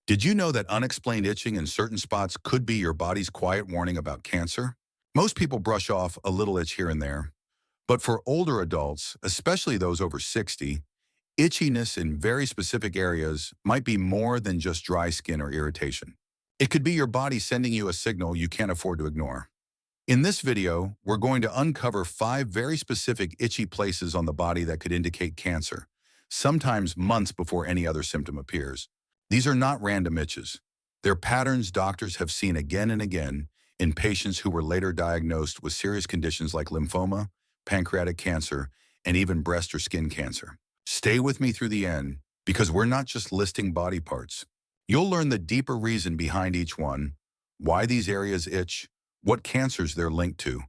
Did you know that unexplained itching in certain spots could be your body's quiet warning about cancer? Most people brush off a little itch here and there, but for older adults, especially those over 60, itchiness in very specific areas might be more than just dry skin or irritation. It could be your body sending you a signal you can't afford to ignore. In this video, we're going to uncover 5 very specific itchy places on the body that could indicate cancer, sometimes months before any other symptom appears. These are not random itches. They're patterns doctors have seen again and again in patients who were later diagnosed with serious conditions like lymphoma, pancreatic cancer, and even breast or skin cancer. Stay with me through the end, because we're not just listing body parts. You'll learn the deeper reason behind each one, why these areas itch, what cancers they're linked to,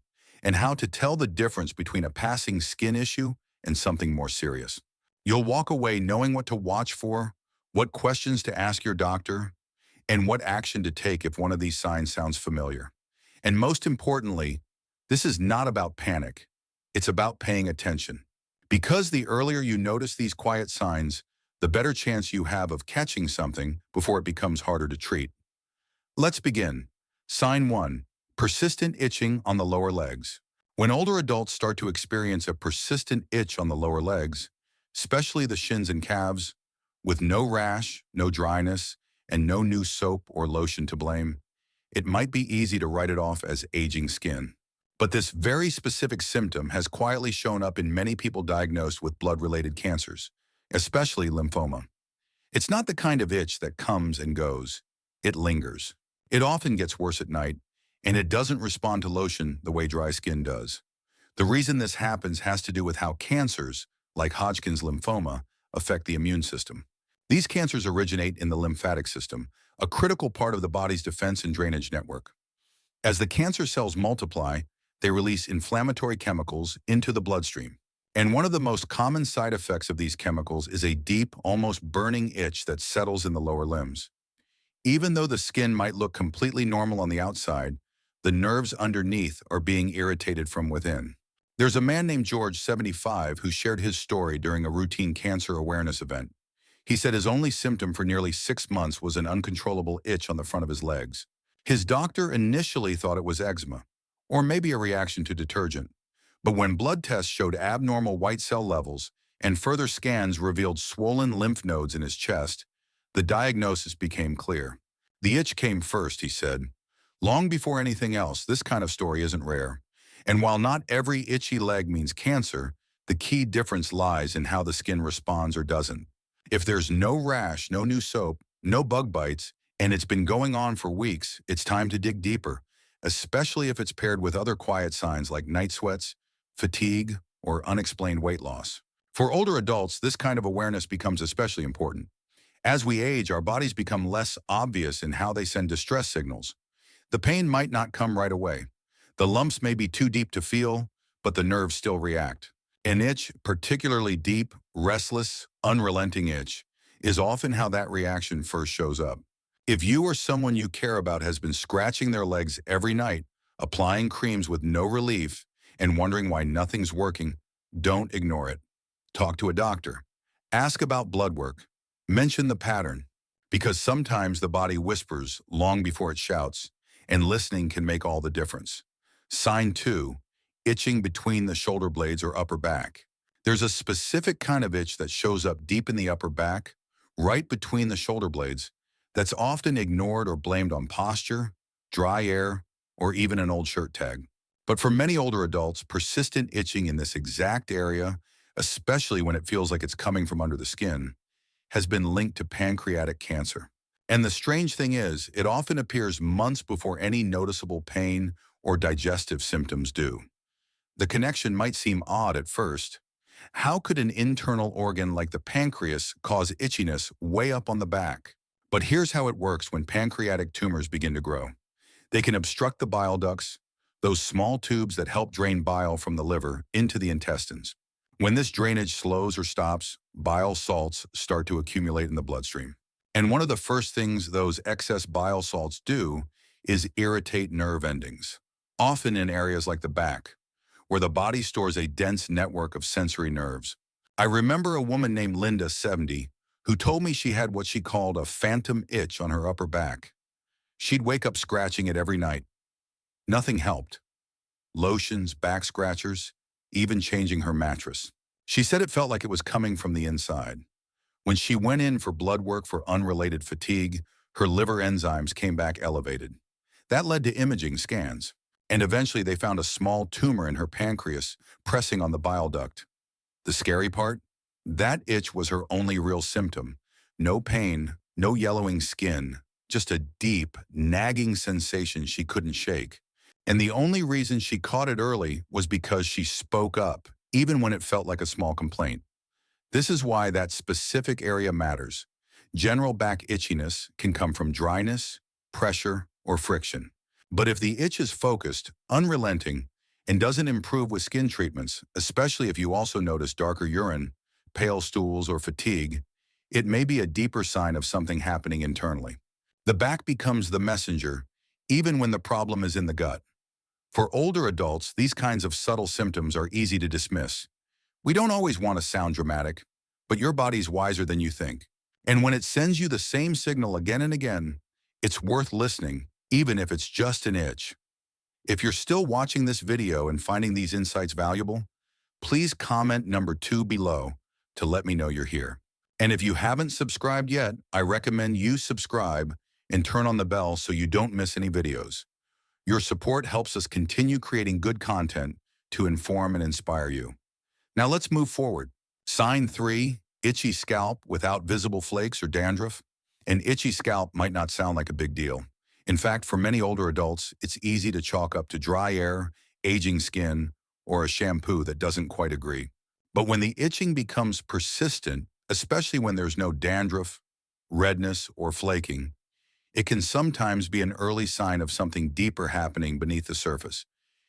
and how to tell the difference between a passing skin issue and something more serious. You'll walk away knowing what to watch for, what questions to ask your doctor, and what action to take if one of these signs sounds familiar. And most importantly, this is not about panic. It's about paying attention. Because the earlier you notice these quiet signs, the better chance you have of catching something before it becomes harder to treat. Let's begin. Sign 1. Persistent itching on the lower legs. When older adults start to experience a persistent itch on the lower legs, especially the shins and calves, with no rash, no dryness, and no new soap or lotion to blame, it might be easy to write it off as aging skin. But this very specific symptom has quietly shown up in many people diagnosed with blood-related cancers, especially lymphoma. It's not the kind of itch that comes and goes. It lingers. It often gets worse at night, and it doesn't respond to lotion the way dry skin does. The reason this happens has to do with how cancers, like Hodgkin's lymphoma, affect the immune system. These cancers originate in the lymphatic system, a critical part of the body's defense and drainage network. As the cancer cells multiply, they release inflammatory chemicals into the bloodstream. And one of the most common side effects of these chemicals is a deep, almost burning itch that settles in the lower limbs. Even though the skin might look completely normal on the outside, the nerves underneath are being irritated from within. There's a man named George, 75, who shared his story during a routine cancer awareness event. He said his only symptom for nearly 6 months was an uncontrollable itch on the front of his legs. His doctor initially thought it was eczema, or maybe a reaction to detergent. But when blood tests showed abnormal white cell levels and further scans revealed swollen lymph nodes in his chest, the diagnosis became clear. The itch came first, he said. Long before anything else, this kind of story isn't rare. And while not every itchy leg means cancer, the key difference lies in how the skin responds or doesn't. If there's no rash, no new soap, no bug bites, and it's been going on for weeks, it's time to dig deeper, especially if it's paired with other quiet signs like night sweats, fatigue, or unexplained weight loss. For older adults, this kind of awareness becomes especially important. As we age, our bodies become less obvious in how they send distress signals. The pain might not come right away. The lumps may be too deep to feel, but the nerves still react. An itch, particularly deep, restless, unrelenting itch, is often how that reaction first shows up. If you or someone you care about has been scratching their legs every night, applying creams with no relief, and wondering why nothing's working, don't ignore it. Talk to a doctor. Ask about blood work. Mention the pattern, because sometimes the body whispers long before it shouts, and listening can make all the difference. Sign 2. Itching between the shoulder blades or upper back. There's a specific kind of itch that shows up deep in the upper back, right between the shoulder blades, that's often ignored or blamed on posture, dry air, or even an old shirt tag. But for many older adults, persistent itching in this exact area, especially when it feels like it's coming from under the skin, has been linked to pancreatic cancer. And the strange thing is, it often appears months before any noticeable pain or digestive symptoms do. The connection might seem odd at first. How could an internal organ like the pancreas cause itchiness way up on the back? But here's how it works when pancreatic tumors begin to grow. They can obstruct the bile ducts, those small tubes that help drain bile from the liver into the intestines. When this drainage slows or stops, bile salts start to accumulate in the bloodstream. And one of the first things those excess bile salts do is irritate nerve endings, often in areas like the back, where the body stores a dense network of sensory nerves. I remember a woman named Linda, 70, who told me she had what she called a phantom itch on her upper back. She'd wake up scratching it every night. Nothing helped. Lotions, back scratchers, even changing her mattress. She said it felt like it was coming from the inside. When she went in for blood work for unrelated fatigue, her liver enzymes came back elevated. That led to imaging scans, and eventually they found a small tumor in her pancreas pressing on the bile duct. The scary part? That itch was her only real symptom. No pain, no yellowing skin, just a deep, nagging sensation she couldn't shake. And the only reason she caught it early was because she spoke up, even when it felt like a small complaint. This is why that specific area matters. General back itchiness can come from dryness, pressure, or friction. But if the itch is focused, unrelenting, and doesn't improve with skin treatments, especially if you also notice darker urine, pale stools, or fatigue, it may be a deeper sign of something happening internally. The back becomes the messenger, even when the problem is in the gut. For older adults, these kinds of subtle symptoms are easy to dismiss. We don't always want to sound dramatic, but your body's wiser than you think. And when it sends you the same signal again and again, it's worth listening, even if it's just an itch. If you're still watching this video and finding these insights valuable, please comment number 2 below to let me know you're here. And if you haven't subscribed yet, I recommend you subscribe and turn on the bell so you don't miss any videos. Your support helps us continue creating good content to inform and inspire you. Now let's move forward. Sign 3, itchy scalp without visible flakes or dandruff. An itchy scalp might not sound like a big deal. In fact, for many older adults, it's easy to chalk up to dry air, aging skin, or a shampoo that doesn't quite agree. But when the itching becomes persistent, especially when there's no dandruff, redness, or flaking, it can sometimes be an early sign of something deeper happening beneath the surface,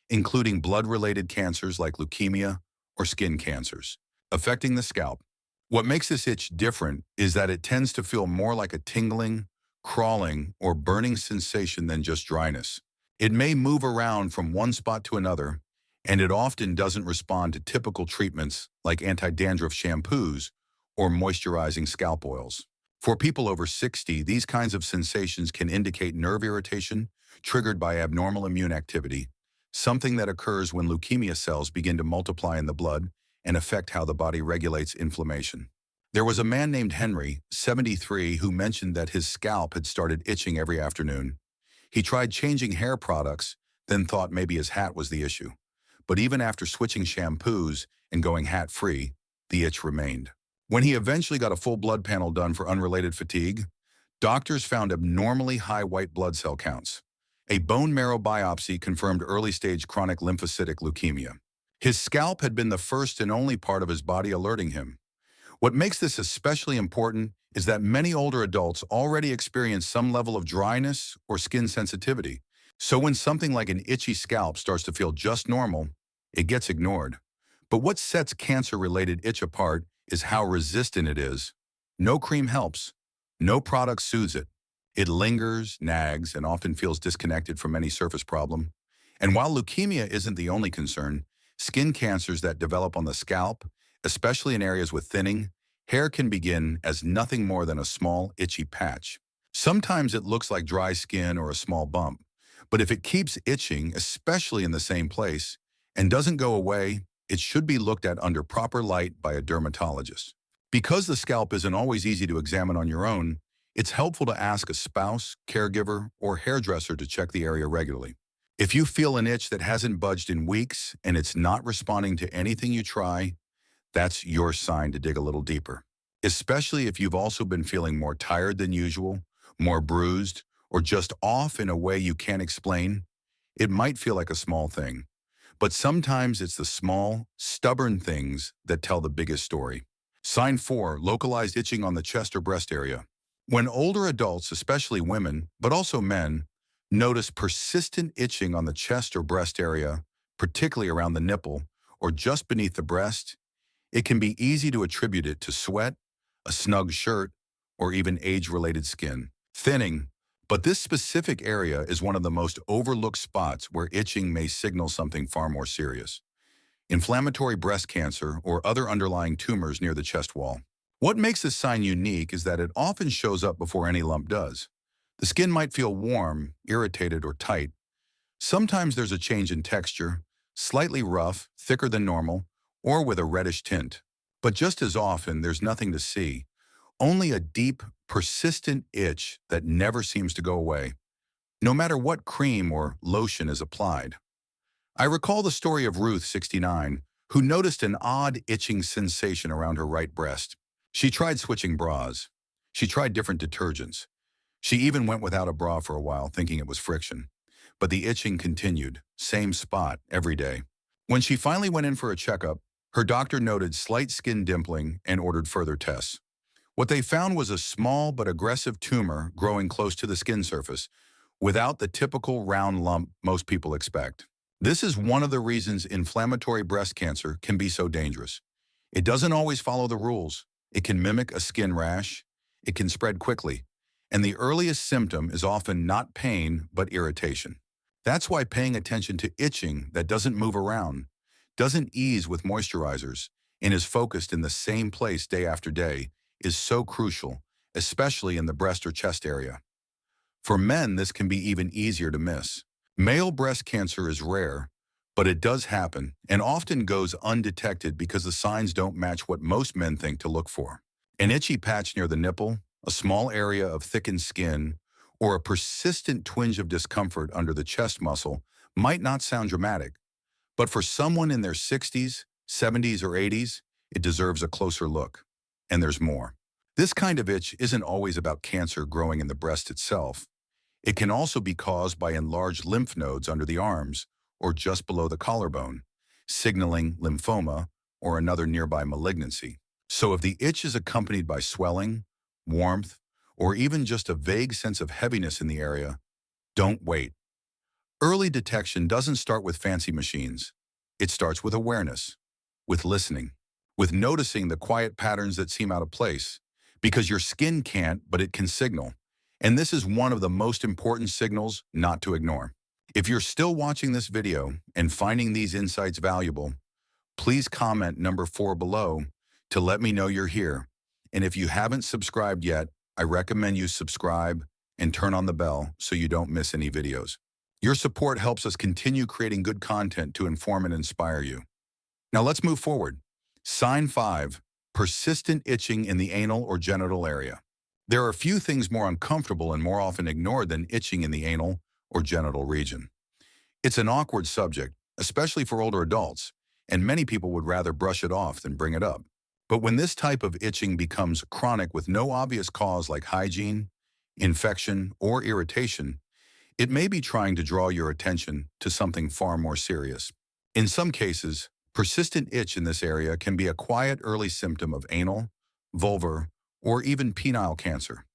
including blood-related cancers like leukemia or skin cancers, affecting the scalp. What makes this itch different is that it tends to feel more like a tingling, crawling, or burning sensation than just dryness. It may move around from one spot to another, and it often doesn't respond to typical treatments like anti-dandruff shampoos or moisturizing scalp oils. For people over 60, these kinds of sensations can indicate nerve irritation triggered by abnormal immune activity, something that occurs when leukemia cells begin to multiply in the blood and affect how the body regulates inflammation. There was a man named Henry, 73, who mentioned that his scalp had started itching every afternoon. He tried changing hair products, then thought maybe his hat was the issue. But even after switching shampoos and going hat-free, the itch remained. When he eventually got a full blood panel done for unrelated fatigue, doctors found abnormally high white blood cell counts. A bone marrow biopsy confirmed early-stage chronic lymphocytic leukemia. His scalp had been the first and only part of his body alerting him. What makes this especially important is that many older adults already experience some level of dryness or skin sensitivity. So when something like an itchy scalp starts to feel just normal, it gets ignored. But what sets cancer-related itch apart is how resistant it is. No cream helps. No product soothes it. It lingers, nags, and often feels disconnected from any surface problem. And while leukemia isn't the only concern, skin cancers that develop on the scalp, especially in areas with thinning, hair can begin as nothing more than a small, itchy patch. Sometimes it looks like dry skin or a small bump, but if it keeps itching, especially in the same place, and doesn't go away, it should be looked at under proper light by a dermatologist. Because the scalp isn't always easy to examine on your own, it's helpful to ask a spouse, caregiver, or hairdresser to check the area regularly. If you feel an itch that hasn't budged in weeks and it's not responding to anything you try, that's your sign to dig a little deeper. Especially if you've also been feeling more tired than usual, more bruised, or just off in a way you can't explain, it might feel like a small thing. But sometimes it's the small, stubborn things that tell the biggest story. Sign 4, localized itching on the chest or breast area. When older adults, especially women, but also men, notice persistent itching on the chest or breast area, particularly around the nipple or just beneath the breast, it can be easy to attribute it to sweat, a snug shirt, or even age-related skin thinning. But this specific area is one of the most overlooked spots where itching may signal something far more serious: inflammatory breast cancer or other underlying tumors near the chest wall. What makes this sign unique is that it often shows up before any lump does. The skin might feel warm, irritated, or tight. Sometimes there's a change in texture, slightly rough, thicker than normal, or with a reddish tint. But just as often, there's nothing to see, only a deep, persistent itch that never seems to go away, no matter what cream or lotion is applied. I recall the story of Ruth, 69, who noticed an odd itching sensation around her right breast. She tried switching bras. She tried different detergents. She even went without a bra for a while, thinking it was friction. But the itching continued, same spot, every day. When she finally went in for a checkup, her doctor noted slight skin dimpling and ordered further tests. What they found was a small but aggressive tumor growing close to the skin surface, without the typical round lump most people expect. This is one of the reasons inflammatory breast cancer can be so dangerous. It doesn't always follow the rules. It can mimic a skin rash. It can spread quickly. And the earliest symptom is often not pain, but irritation. That's why paying attention to itching that doesn't move around, doesn't ease with moisturizers, and is focused in the same place day after day is so crucial, especially in the breast or chest area. For men, this can be even easier to miss. Male breast cancer is rare, but it does happen and often goes undetected because the signs don't match what most men think to look for. An itchy patch near the nipple, a small area of thickened skin, or a persistent twinge of discomfort under the chest muscle might not sound dramatic, but for someone in their 60s, 70s, or 80s, it deserves a closer look. And there's more. This kind of itch isn't always about cancer growing in the breast itself. It can also be caused by enlarged lymph nodes under the arms or just below the collarbone, signaling lymphoma or another nearby malignancy. So if the itch is accompanied by swelling, warmth, or even just a vague sense of heaviness in the area, don't wait. Early detection doesn't start with fancy machines. It starts with awareness, with listening, with noticing the quiet patterns that seem out of place, because your skin can't, but it can signal. And this is one of the most important signals not to ignore. If you're still watching this video and finding these insights valuable, please comment number 4 below to let me know you're here. And if you haven't subscribed yet, I recommend you subscribe and turn on the bell so you don't miss any videos. Your support helps us continue creating good content to inform and inspire you. Now let's move forward. Sign 5, persistent itching in the anal or genital area. There are few things more uncomfortable and more often ignored than itching in the anal or genital region. It's an awkward subject, especially for older adults, and many people would rather brush it off than bring it up. But when this type of itching becomes chronic with no obvious cause like hygiene, infection, or irritation, it may be trying to draw your attention to something far more serious. In some cases, persistent itch in this area can be a quiet early symptom of anal, vulvar, or even penile cancer.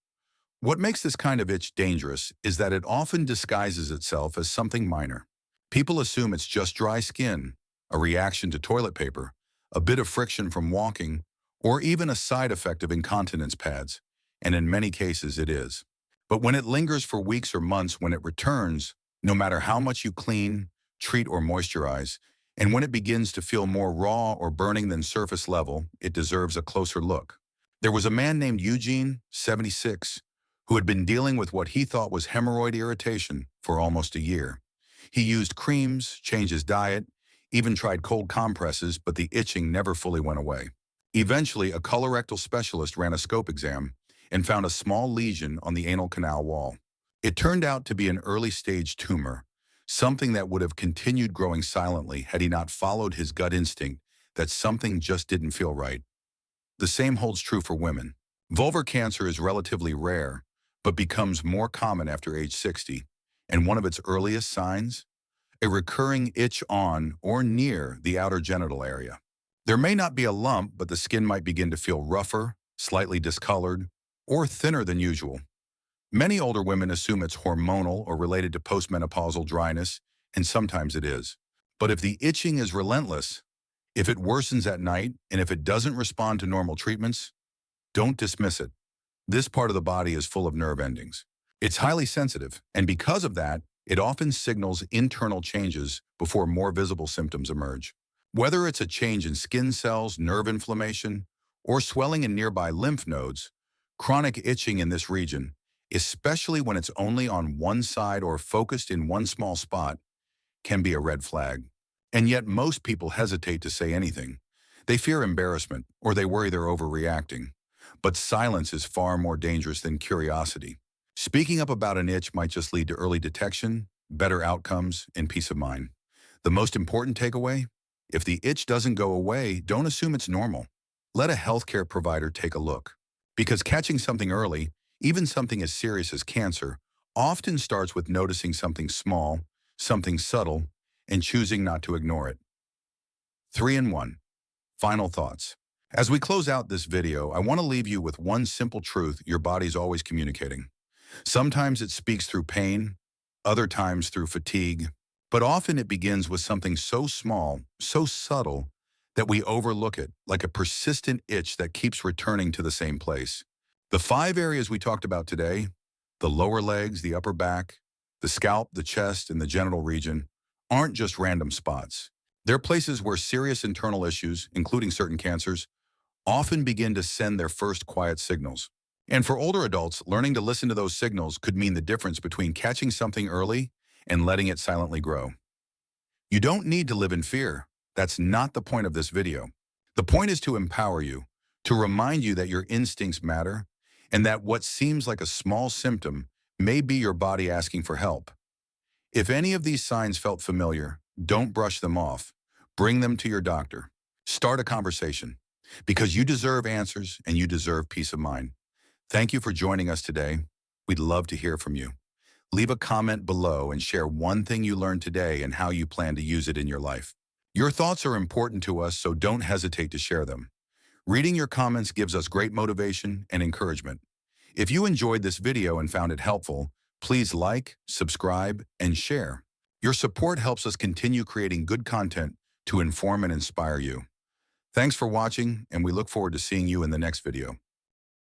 What makes this kind of itch dangerous is that it often disguises itself as something minor. People assume it's just dry skin, a reaction to toilet paper, a bit of friction from walking, or even a side effect of incontinence pads, and in many cases it is. But when it lingers for weeks or months, when it returns, no matter how much you clean, treat, or moisturize, and when it begins to feel more raw or burning than surface level, it deserves a closer look. There was a man named Eugene, 76, who had been dealing with what he thought was hemorrhoid irritation for almost a year. He used creams, changed his diet, even tried cold compresses, but the itching never fully went away. Eventually, a colorectal specialist ran a scope exam and found a small lesion on the anal canal wall. It turned out to be an early-stage tumor, something that would have continued growing silently had he not followed his gut instinct that something just didn't feel right. The same holds true for women. Vulvar cancer is relatively rare, but becomes more common after age 60, and one of its earliest signs? A recurring itch on or near the outer genital area. There may not be a lump, but the skin might begin to feel rougher, slightly discolored, or thinner than usual. Many older women assume it's hormonal or related to postmenopausal dryness, and sometimes it is. But if the itching is relentless, if it worsens at night, and if it doesn't respond to normal treatments, don't dismiss it. This part of the body is full of nerve endings. It's highly sensitive, and because of that, it often signals internal changes before more visible symptoms emerge. Whether it's a change in skin cells, nerve inflammation, or swelling in nearby lymph nodes, chronic itching in this region, especially when it's only on one side or focused in one small spot, can be a red flag. And yet most people hesitate to say anything. They fear embarrassment or they worry they're overreacting. But silence is far more dangerous than curiosity. Speaking up about an itch might just lead to early detection, better outcomes, and peace of mind. The most important takeaway? If the itch doesn't go away, don't assume it's normal. Let a healthcare provider take a look. Because catching something early, even something as serious as cancer, often starts with noticing something small, something subtle, and choosing not to ignore it. 3 in 1. Final thoughts. As we close out this video, I want to leave you with one simple truth your body's always communicating. Sometimes it speaks through pain, other times through fatigue, but often it begins with something so small, so subtle, that we overlook it, like a persistent itch that keeps returning to the same place. The 5 areas we talked about today, the lower legs, the upper back, the scalp, the chest, and the genital region, aren't just random spots. They're places where serious internal issues, including certain cancers, often begin to send their first quiet signals. And for older adults, learning to listen to those signals could mean the difference between catching something early and letting it silently grow. You don't need to live in fear. That's not the point of this video. The point is to empower you, to remind you that your instincts matter, and that what seems like a small symptom may be your body asking for help. If any of these signs felt familiar, don't brush them off. Bring them to your doctor. Start a conversation, because you deserve answers and you deserve peace of mind. Thank you for joining us today. We'd love to hear from you. Leave a comment below and share one thing you learned today and how you plan to use it in your life. Your thoughts are important to us, so don't hesitate to share them. Reading your comments gives us great motivation and encouragement. If you enjoyed this video and found it helpful, please like, subscribe, and share. Your support helps us continue creating good content to inform and inspire you. Thanks for watching, and we look forward to seeing you in the next video.